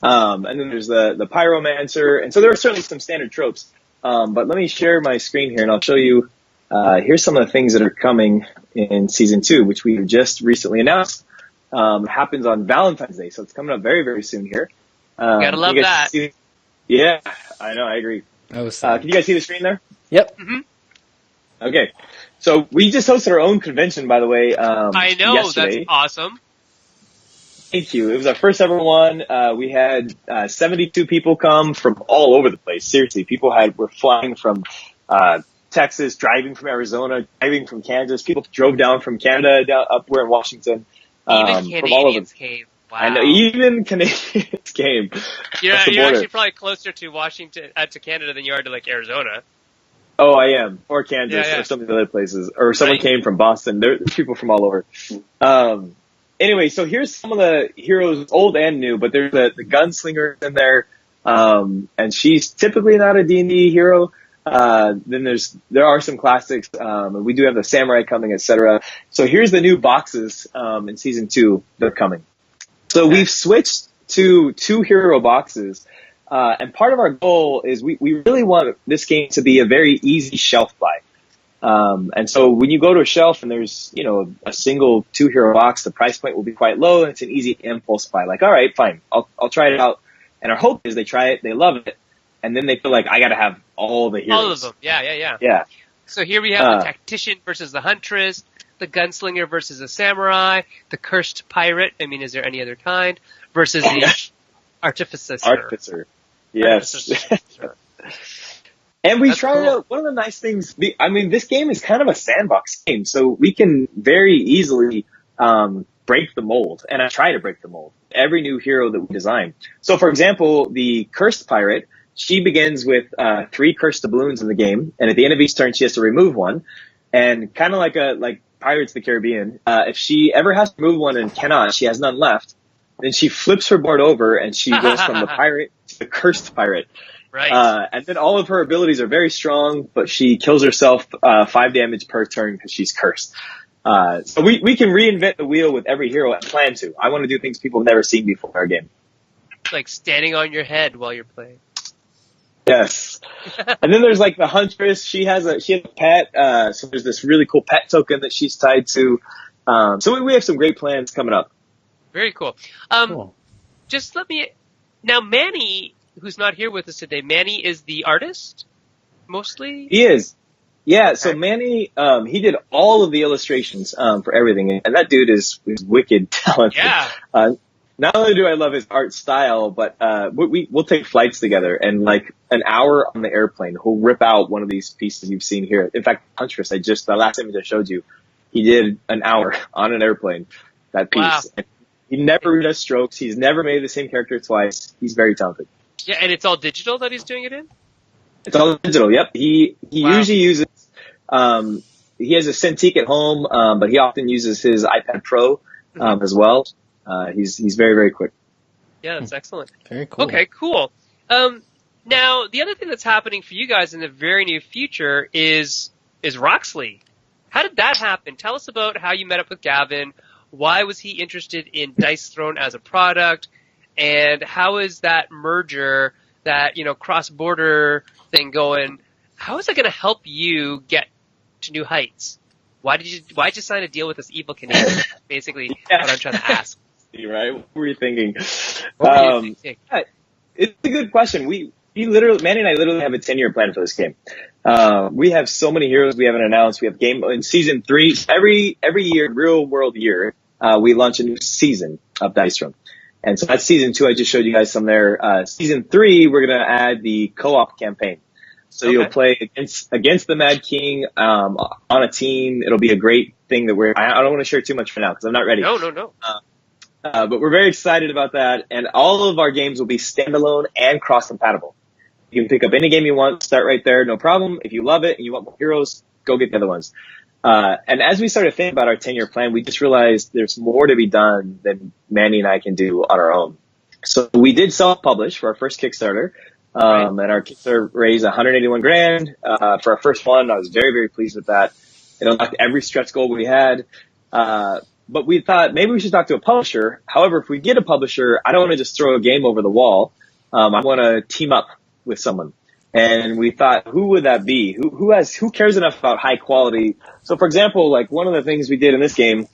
And then there's the pyromancer, and so there are certainly some standard tropes. But let me share my screen here and I'll show you, here's some of the things that are coming in season 2, which we just recently announced. Happens on Valentine's Day, so it's coming up very, very soon here. Gotta love that. Yeah, I know, I agree. Can you guys see the screen there? Yep. Mm-hmm. Okay. So we just hosted our own convention, by the way, I know, yesterday. That's awesome. Thank you. It was our first ever one. We had 72 people come from all over the place. Seriously, people were flying from Texas, driving from Arizona, driving from Kansas. People drove down from Canada up where in Washington. Even Canadians came. Wow. I know, even Canadians came. You're actually probably closer to Washington, to Canada than you are to like Arizona. Oh, I am. Or Kansas, or some of the other places. Or someone came from Boston. There's people from all over. Anyway, so here's some of the heroes, old and new, but there's the gunslinger in there, and she's typically not a D&D hero. Then there are some classics, and we do have the samurai coming, etc. So here's the new boxes, in season 2 that are coming. So we've switched to 2 hero boxes, and part of our goal is we really want this game to be a very easy shelf buy. And so when you go to a shelf and there's, a single 2 hero box, the price point will be quite low and it's an easy impulse buy. Like, all right, fine, I'll try it out. And our hope is they try it, they love it, and then they feel like I gotta have all the heroes. All of them. Yeah. Yeah. So here we have the tactician versus the huntress, the gunslinger versus the samurai, the cursed pirate, is there any other kind, versus the artificer. Artificer. Yes. And we tried out, one of the nice things, this game is kind of a sandbox game, so we can very easily break the mold, and I try to break the mold, every new hero that we design. So for example, the cursed pirate, she begins with 3 cursed doubloons in the game, and at the end of each turn she has to remove one, and kind of like Pirates of the Caribbean, if she ever has to remove one and cannot, she has none left, then she flips her board over and she goes from the pirate to the cursed pirate. Right. And then all of her abilities are very strong, but she kills herself 5 damage per turn because she's cursed. So we can reinvent the wheel with every hero. I plan to. I want to do things people have never seen before in our game. Like standing on your head while you're playing. Yes. And then there's like the huntress. She has a pet. So there's this really cool pet token that she's tied to. So we have some great plans coming up. Very cool. Cool. Just now Manny, who's not here with us today, Manny is the artist, mostly? He is. Yeah, Okay. So Manny, he did all of the illustrations for everything, and that dude is wicked talented. Yeah. Not only do I love his art style, but we'll take flights together, and like an hour on the airplane, he'll rip out one of these pieces you've seen here. In fact, Huntress, the last image I showed you, he did an hour on an airplane, that piece. Wow. He never does strokes. He's never made the same character twice. He's very talented. Yeah, and it's all digital that he's doing it in? It's all digital. Yep. He Wow. usually uses, he has a Cintiq at home, but he often uses his iPad Pro, as well. He's very, very quick. Yeah, that's excellent. Very cool. Okay, cool. Now, the other thing that's happening for you guys in the very near future is Roxley. How did that happen? Tell us about how you met up with Gavin. Why was he interested in Dice Throne as a product? And how is that merger, that, cross-border thing going? How is that going to help you get to new heights? Why'd you sign a deal with this evil Canadian? Basically, what I'm trying to ask. Right? What were you thinking? What were you thinking? It's a good question. Manny and I literally have a 10-year plan for this game. We have so many heroes we haven't announced. We have game in season 3. Every year, real world year, we launch a new season of Dice Throne. And so that's season 2. I just showed you guys some there. Season 3, we're going to add the co-op campaign. So you'll play against the Mad King, on a team. It'll be a great thing that I don't want to share too much for now because I'm not ready. No. But we're very excited about that. And all of our games will be standalone and cross-compatible. You can pick up any game you want, start right there, no problem. If you love it and you want more heroes, go get the other ones. And as we started thinking about our 10-year plan, we just realized there's more to be done than Manny and I can do on our own. So we did self-publish for our first Kickstarter. And our Kickstarter raised $181,000 for our first one. I was very, very pleased with that. It unlocked every stretch goal we had. But we thought maybe we should talk to a publisher. However, if we get a publisher, I don't want to just throw a game over the wall. I want to team up with someone. And we thought, who would that be? Who cares enough about high quality? So for example, like one of the things we did in this game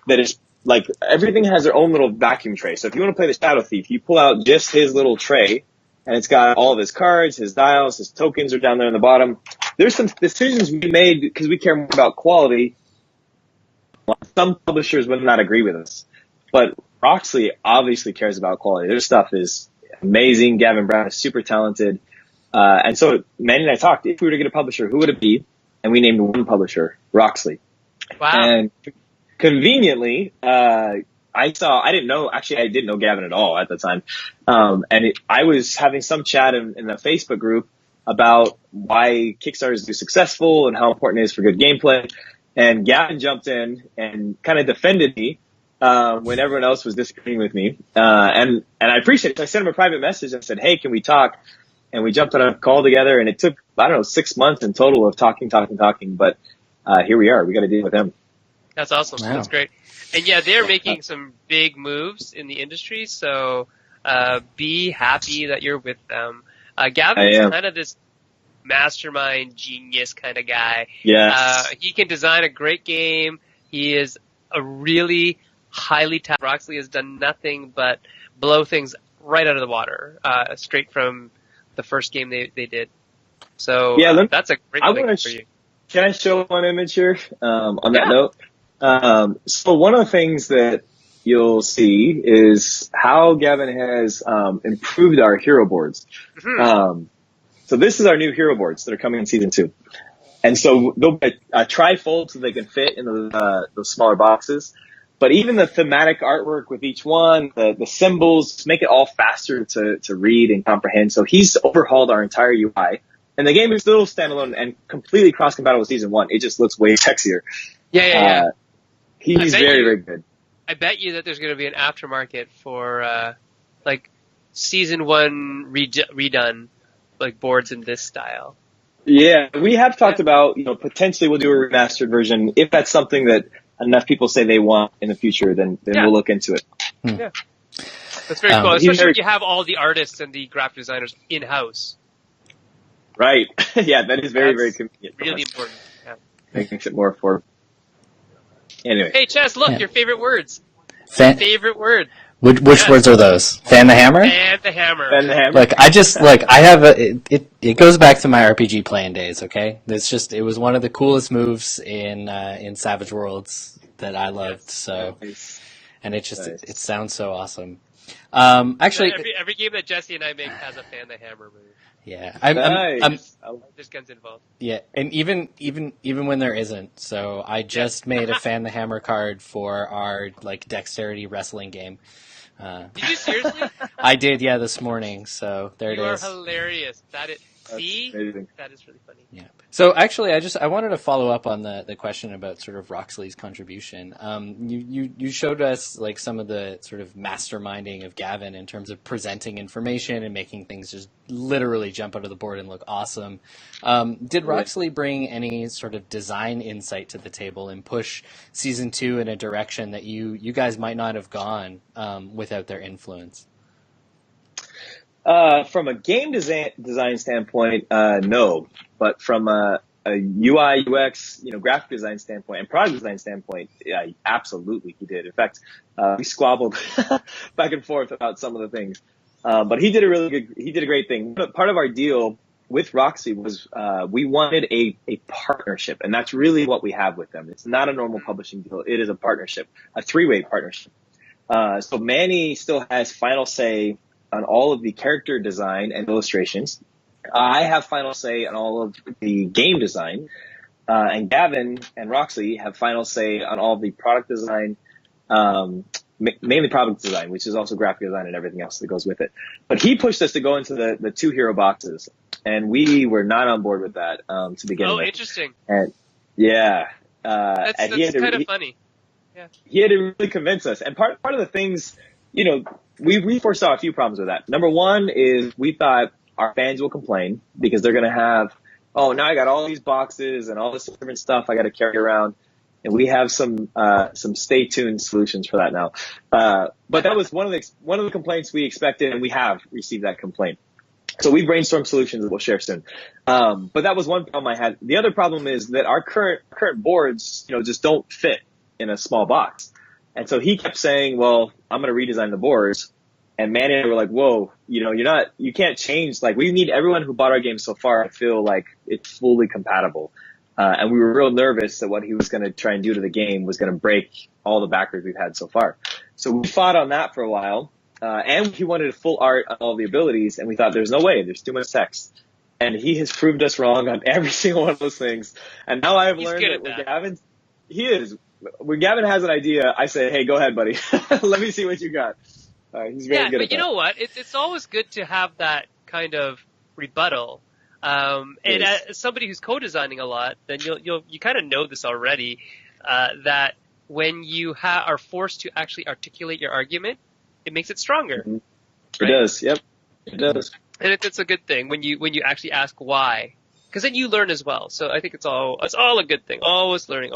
that is like everything has their own little vacuum tray. So if you want to play the Shadow Thief, you pull out just his little tray and it's got all of his cards, his dials, his tokens are down there in the bottom. There's some decisions we made because we care more about quality. Some publishers would not agree with us, but Roxley obviously cares about quality. Their stuff is amazing. Gavin Brown is super talented. And so Manny and I talked, if we were to get a publisher, who would it be? And we named one publisher, Roxley. Wow. And conveniently, I didn't know Gavin at all at the time. I was having some chat in the Facebook group about why Kickstarters are successful and how important it is for good gameplay. And Gavin jumped in and kind of defended me, when everyone else was disagreeing with me. And I appreciate it. So I sent him a private message and said, hey, can we talk? And we jumped on a call together and it took, 6 months in total of talking. But, here we are. We got to deal with him. That's awesome. Wow. That's great. And yeah, they're making some big moves in the industry. So, be happy that you're with them. Gavin's kind of this mastermind genius kind of guy. Yes. He can design a great game. He is a really highly talented. Roxley has done nothing but blow things right out of the water, straight from the first game they did. So that's a great thing for you. Can I show one image here, on that note? So one of the things that you'll see is how Gavin has, improved our hero boards. Mm-hmm. So this is our new hero boards that are coming in season 2. And so they'll be a trifold so they can fit in those smaller boxes. But even the thematic artwork with each one, the symbols, make it all faster to read and comprehend. So he's overhauled our entire UI. And the game is still standalone and completely cross-compatible with season 1. It just looks way sexier. Yeah. He's very, very good. I bet you that there's going to be an aftermarket for, season 1 redone. Like boards in this style. Yeah, we have talked about, potentially we'll do a remastered version. If that's something that enough people say they want in the future, then we'll look into it. Yeah. That's very cool. Especially when you have all the artists and the graphic designers in-house. Right. Yeah, that is very, very convenient. Really important. Yeah. Makes it more affordable. Anyway. Hey, Chess, look, your favorite words. Favorite word. Which words are those? Fan the hammer? Fan the hammer. Look, I have it goes back to my RPG playing days, okay? It was one of the coolest moves in Savage Worlds that I loved, so. Nice. And it sounds so awesome. Actually. Every game that Jesse and I make has a fan the hammer move. Yeah, Nice. There's guns involved. yeah, and even when there isn't. So I just made a Fan the Hammer card for our like dexterity wrestling game. Did you seriously? I did, yeah, this morning. So there You it are is. hilarious. That's See? amazing. That is really funny. Yeah. So actually, I wanted to follow up on the question about sort of Roxley's contribution. You showed us like some of the sort of masterminding of Gavin in terms of presenting information and making things just literally jump out of the board and look awesome. Did Roxley bring any sort of design insight to the table and push season 2 in a direction that you guys might not have gone without their influence? From a game design standpoint, no. But from a UI, UX, graphic design standpoint and product design standpoint, yeah, absolutely he did. In fact, we squabbled back and forth about some of the things. But he did a great thing. But part of our deal with Roxy was, we wanted a partnership, and that's really what we have with them. It's not a normal publishing deal. It is a partnership, a 3-way partnership. So Manny still has final say on all of the character design and illustrations. I have final say on all of the game design, and Gavin and Roxy have final say on all of the product design, mainly product design, which is also graphic design and everything else that goes with it. But he pushed us to go into the 2 hero boxes, and we were not on board with that to begin with. Oh, interesting. And yeah, That's kind of funny. Yeah. He had to really convince us. And part of the things, we foresaw a few problems with that. Number one is we thought our fans will complain because they're going to have, oh, now I got all these boxes and all this different stuff I got to carry around. And we have some stay tuned solutions for that now. But that was one of the complaints we expected, and we have received that complaint. So we brainstormed solutions that we'll share soon. But that was one problem I had. The other problem is that our current boards, just don't fit in a small box. And so he kept saying, well, I'm going to redesign the boards. And Manny and I were like, whoa, you can't change. Like, we need everyone who bought our game so far to feel like it's fully compatible. And we were real nervous that what he was going to try and do to the game was going to break all the backers we've had so far. So we fought on that for a while. And he wanted a full art on all the abilities. And we thought there's no way. There's too much text. And he has proved us wrong on every single one of those things. And now I have learned that when Gavin has an idea, I say, hey, go ahead, buddy. Let me see what you got. He's very good at that. But you know what? It's always good to have that kind of rebuttal. And as somebody who's co-designing a lot, then you kind of know this already, that when you are forced to actually articulate your argument, it makes it stronger. Mm-hmm. Right? It does. Yep. It does. And it's a good thing when you actually ask why, because then you learn as well. So I think it's all a good thing. Always learning.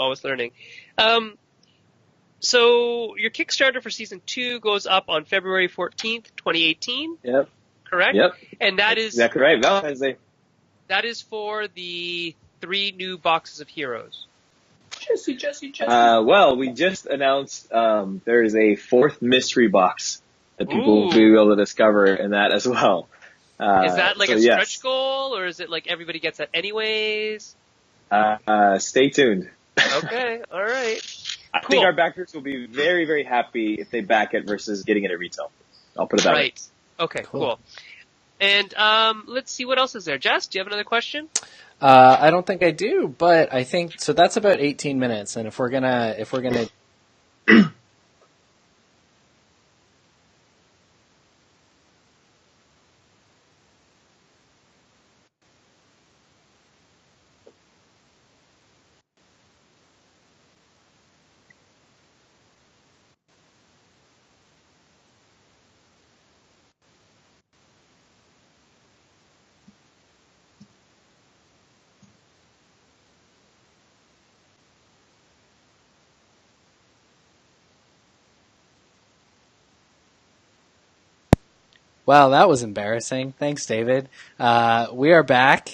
So your Kickstarter for season 2 goes up on February 14th, 2018. Yep. Correct? Yep. And that is exactly right. Valentine's Day. That is for the 3 new boxes of heroes. Jessey. Well, we just announced there is a 4th mystery box that people will be able to discover in that as well. Is that like a stretch goal, or is it like everybody gets that anyways? Stay tuned. Okay, all right. I think our backers will be very, very happy if they back it versus getting it at retail. I'll put it that way. Right. Okay, cool. And let's see, what else is there? Jess, do you have another question? I don't think I do, but I think so. That's about 18 minutes, and if we're gonna Wow, that was embarrassing. Thanks, David. We are back.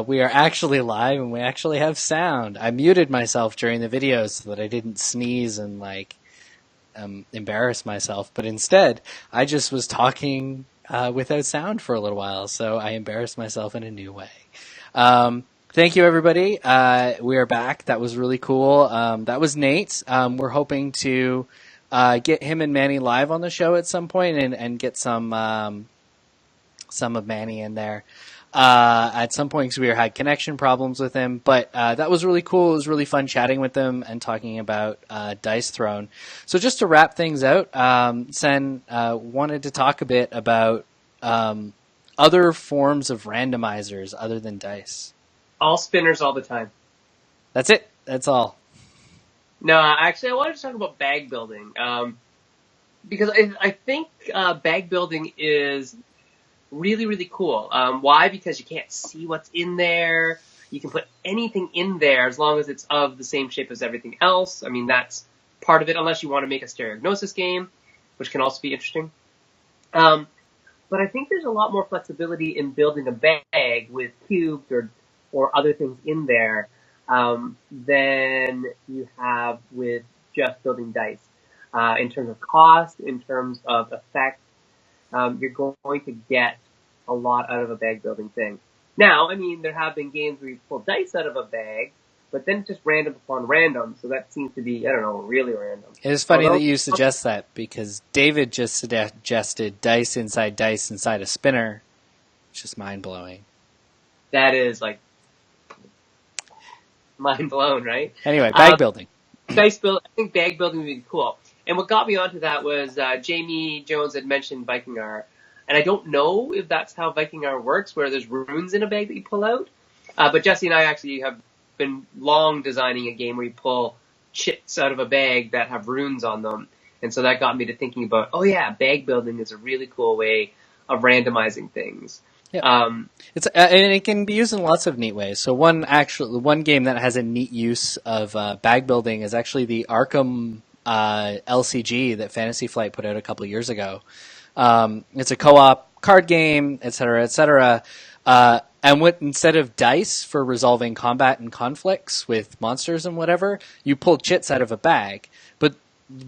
We are actually live, and we actually have sound. I muted myself during the videos so that I didn't sneeze and embarrass myself, but instead, I just was talking without sound for a little while, so I embarrassed myself in a new way. Thank you, everybody. We are back. That was really cool. That was Nate. We're hoping to get him and Manny live on the show at some point and get some of Manny in there. at some point because we had connection problems with him. But that was really cool. It was really fun chatting with him and talking about Dice Throne. So just to wrap things out, Sen wanted to talk a bit about other forms of randomizers other than dice. All spinners all the time. That's it. That's all. No, actually, I wanted to talk about bag building. Because I think bag building is really, really cool. Why? Because you can't see what's in there. You can put anything in there as long as it's of the same shape as everything else. I mean, that's part of it, unless you want to make a stereognosis game, which can also be interesting. But I think there's a lot more flexibility in building a bag with cubes or other things in there than you have with just building dice. In terms of cost, in terms of effect, you're going to get a lot out of a bag building thing. Now, I mean, there have been games where you pull dice out of a bag, but then it's just random upon random, so that seems to be, I don't know, really random. It is funny that you suggest that, because David just suggested dice inside a spinner, which is mind-blowing. That is, like, mind-blown, right? Anyway, bag building. I think bag building would be cool. And what got me onto that was Jamie Jones had mentioned Vikingar. And I don't know if that's how Vikingar works, where there's runes in a bag that you pull out. But Jesse and I actually have been long designing a game where you pull chits out of a bag that have runes on them. And so that got me to thinking about, oh yeah, bag building is a really cool way of randomizing things. Yeah. And it can be used in lots of neat ways. So one game that has a neat use of bag building is actually the Arkham LCG that Fantasy Flight put out a couple of years ago. It's a co-op card game, etc., etc. And instead of dice for resolving combat and conflicts with monsters and whatever, you pull chits out of a bag. But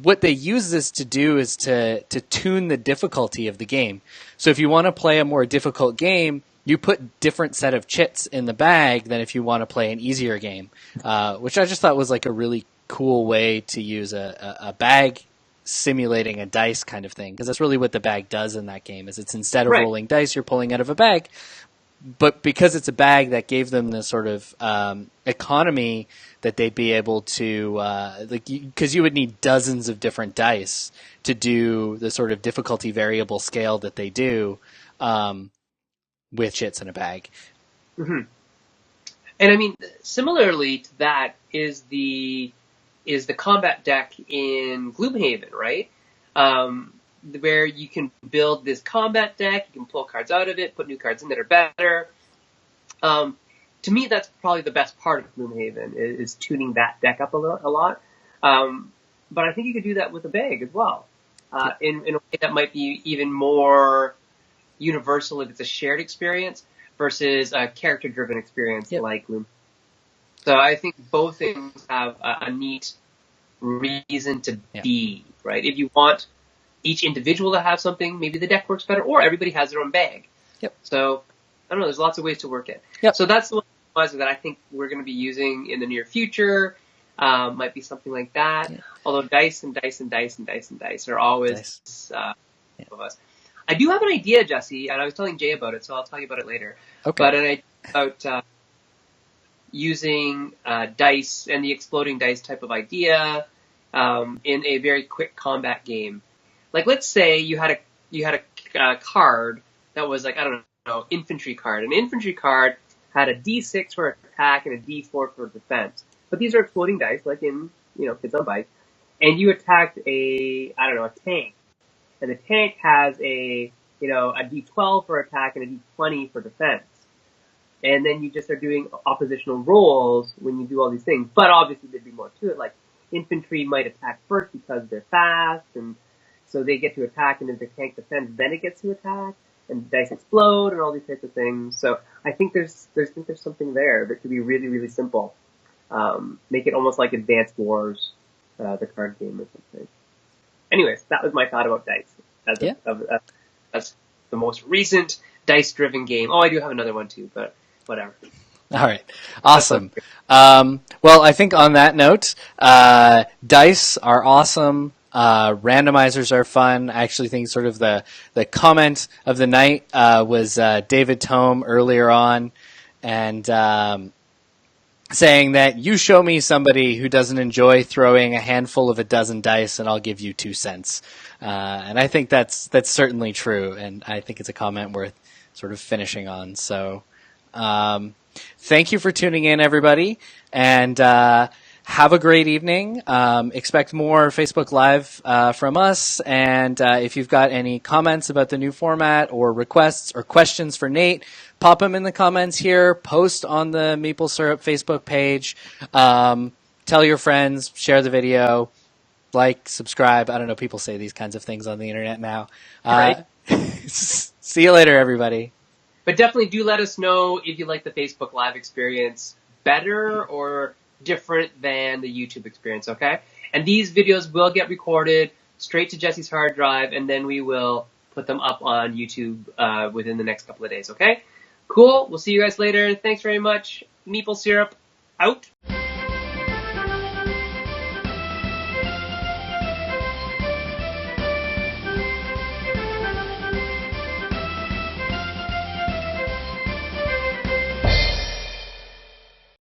what they use this to do is to tune the difficulty of the game. So if you want to play a more difficult game, you put different set of chits in the bag than if you want to play an easier game, which I just thought was like a really cool way to use a bag simulating a dice kind of thing, because that's really what the bag does in that game. Is it's instead of rolling dice, you're pulling out of a bag. But because it's a bag, that gave them the sort of economy that they'd be able to, because you would need dozens of different dice to do the sort of difficulty variable scale that they do with chits in a bag. Mm-hmm. And I mean, similarly to that is the combat deck in Gloomhaven, right? Where you can build this combat deck, you can pull cards out of it, put new cards in that are better. To me, that's probably the best part of Gloomhaven, is tuning that deck up a lot. But I think you could do that with a bag as well, in a way that might be even more universal if it's a shared experience versus a character-driven experience like Gloomhaven. So I think both things have a neat reason to be, right? If you want each individual to have something, maybe the deck works better, or everybody has their own bag. Yep. So, I don't know, there's lots of ways to work it. Yep. So that's the one that I think we're going to be using in the near future. Might be something like that. Yeah. Although dice are always of us. I do have an idea, Jesse, and I was telling Jay about it, so I'll tell you about it later. Okay. But an idea about using dice and the exploding dice type of idea in a very quick combat game. Like, let's say you had a card that was like, I don't know, infantry card. An infantry card had a D6 for attack and a D4 for defense. But these are exploding dice, like in, Kids on Bike. And you attacked a tank. And the tank has a D12 for attack and a D20 for defense. And then you just are doing oppositional rolls when you do all these things. But obviously there'd be more to it. Like, infantry might attack first because they're fast, and so they get to attack, and if the tank defends, then it gets to attack, and dice explode, and all these types of things. So I think there's something there that could be really, really simple. Make it almost like Advanced Wars, the card game or something. Anyways, that was my thought about dice. That's the most recent dice-driven game. Oh, I do have another one too, but whatever. All right. Awesome. Well, I think on that note, dice are awesome. Randomizers are fun. I actually think sort of the comment of the night was David Tome earlier on, and saying that you show me somebody who doesn't enjoy throwing a handful of a dozen dice, and I'll give you 2 cents. And I think that's certainly true, and I think it's a comment worth sort of finishing on. So, thank you for tuning in, everybody, and have a great evening. Expect more Facebook Live from us, and if you've got any comments about the new format or requests or questions for Nate, pop them in the comments here, post on the Meeple Syrup Facebook page, tell your friends, share the video, like, subscribe. I don't know, people say these kinds of things on the internet now. Right. See you later, everybody. But definitely do let us know if you like the Facebook Live experience better or different than the YouTube experience, okay? And these videos will get recorded straight to Jesse's hard drive, and then we will put them up on YouTube within the next couple of days, okay? Cool. We'll see you guys later. Thanks very much. Meeple Syrup out.